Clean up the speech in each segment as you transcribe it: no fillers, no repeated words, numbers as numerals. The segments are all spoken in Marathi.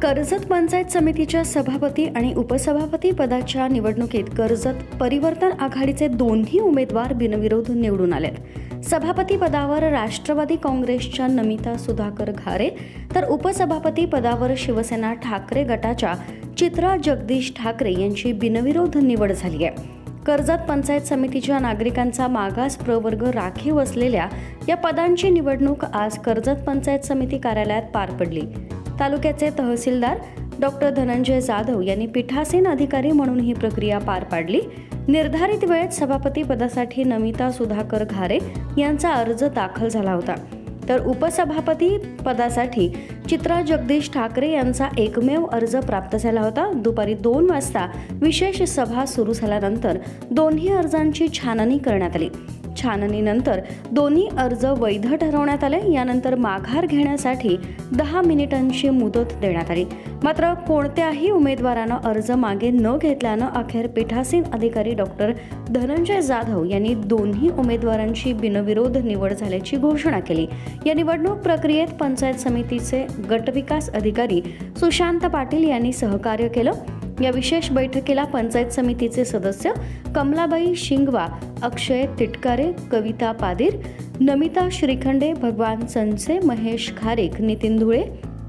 कर्जत पंचायत समितीच्या सभापती आणि उपसभापती पदाच्या निवडणुकीत कर्जत परिवर्तन आघाडीचे दोन्ही उमेदवार बिनविरोध निवडून आलेत। सभापती पदावर राष्ट्रवादी काँग्रेसच्या नमिता सुधाकर घारे तर उपसभापती पदावर शिवसेना ठाकरे गटाच्या चित्रा जगदीश ठाकरे यांची बिनविरोध निवड झाली आहे। कर्जत पंचायत समितीच्या नागरिकांचा मागास प्रवर्ग राखीव असलेल्या या पदांची निवडणूक आज कर्जत पंचायत समिती कार्यालयात पार पडली। तालुक्याचे तहसीलदार डॉक्टर धनंजय जाधव यांनी पीठासीन अधिकारी म्हणून ही प्रक्रिया पार पाडली। निर्धारित वेळेत सभापती पदासाठी नमिता सुधाकर घारे यांचा अर्ज दाखल झाला होता, तर उपसभापती पदासाठी चित्रा जगदीश ठाकरे यांचा एकमेव अर्ज प्राप्त झाला होता। दुपारी 2 वाजता विशेष सभा सुरू झाल्यानंतर दोन्ही अर्जांची छाननी करण्यात आली। छाननीनंतर दोन्ही अर्ज वैध ठरवण्यात आले। यानंतर माघार घेण्यासाठी 10 मिनिटांची मुदत देण्यात आली, मात्र कोणत्याही उमेदवारानं अर्ज मागे न घेतल्यानं अखेर पीठासीन अधिकारी डॉक्टर धनंजय जाधव यांनी दोन्ही उमेदवारांची बिनविरोध निवड झाल्याची घोषणा केली। या निवडणूक प्रक्रियेत पंचायत समितीचे गटविकास अधिकारी सुशांत पाटील यांनी सहकार्य केलं। या विशेष बैठकीला पंचायत समितीचे सदस्य कमलाबाई शिंगवा, अक्षय तिटकारे, कविता पादीर, नमिता श्रीखंडे, भगवान संचे, महेश खारेक, नितीन धुळे,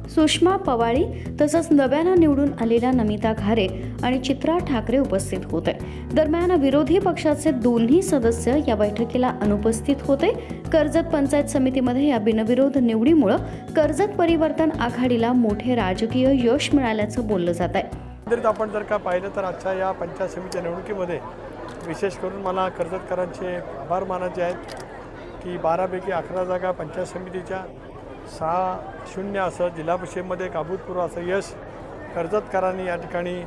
सुषमा पवाळी तसंच नव्यानं निवडून आलेल्या नमिता घारे आणि चित्रा ठाकरे उपस्थित होते। दरम्यान विरोधी पक्षाचे दोन्ही सदस्य या बैठकीला अनुपस्थित होते। कर्जत पंचायत समितीमध्ये या बिनविरोध निवडीमुळे कर्जत परिवर्तन आघाडीला मोठे राजकीय यश मिळाल्याचं बोललं जात आहे। आपण जर का पाहिलं तर आजच्या या पंचायत समिती निवडणुकीमध्ये विशेष करून मला कर्जतकरांचे आभार मानायचे आहेत की 12 पैकी 11 जागा पंचायत समितीच्या 6-0 असं जिल्हा परिषदेमध्ये एक अभूतपूर्व असं यश कर्जतकरांनी या ठिकाणी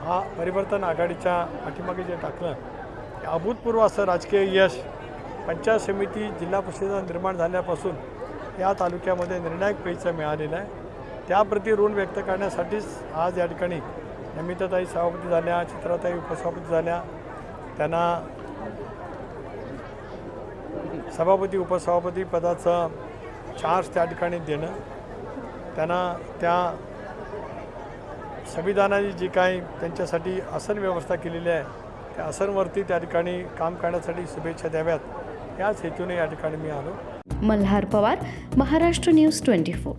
हा परिवर्तन आघाडीच्या पाठीमागे जे टाकलं, अभूतपूर्व असं राजकीय यश पंचायत समिती जिल्हा परिषदेचा निर्माण झाल्यापासून या तालुक्यामध्ये निर्णायक पैसा मिळालेला आहे। त्याप्रती ऋण व्यक्त करण्यासाठीच आज या ठिकाणी नमिताताई सभापती झाल्या, चित्राताई उपसभापती झाल्या, त्यांना सभापती उपसभापती पदाचं चार्ज त्या ठिकाणी देणं, त्यांना त्या संविधानाने जी काही त्यांच्यासाठी आसन व्यवस्था केलेली आहे त्या आसनवरती त्या ठिकाणी काम करण्यासाठी शुभेच्छा द्याव्यात, याच हेतूने या ठिकाणी मी आलो। मल्हार पवार, महाराष्ट्र न्यूज 24।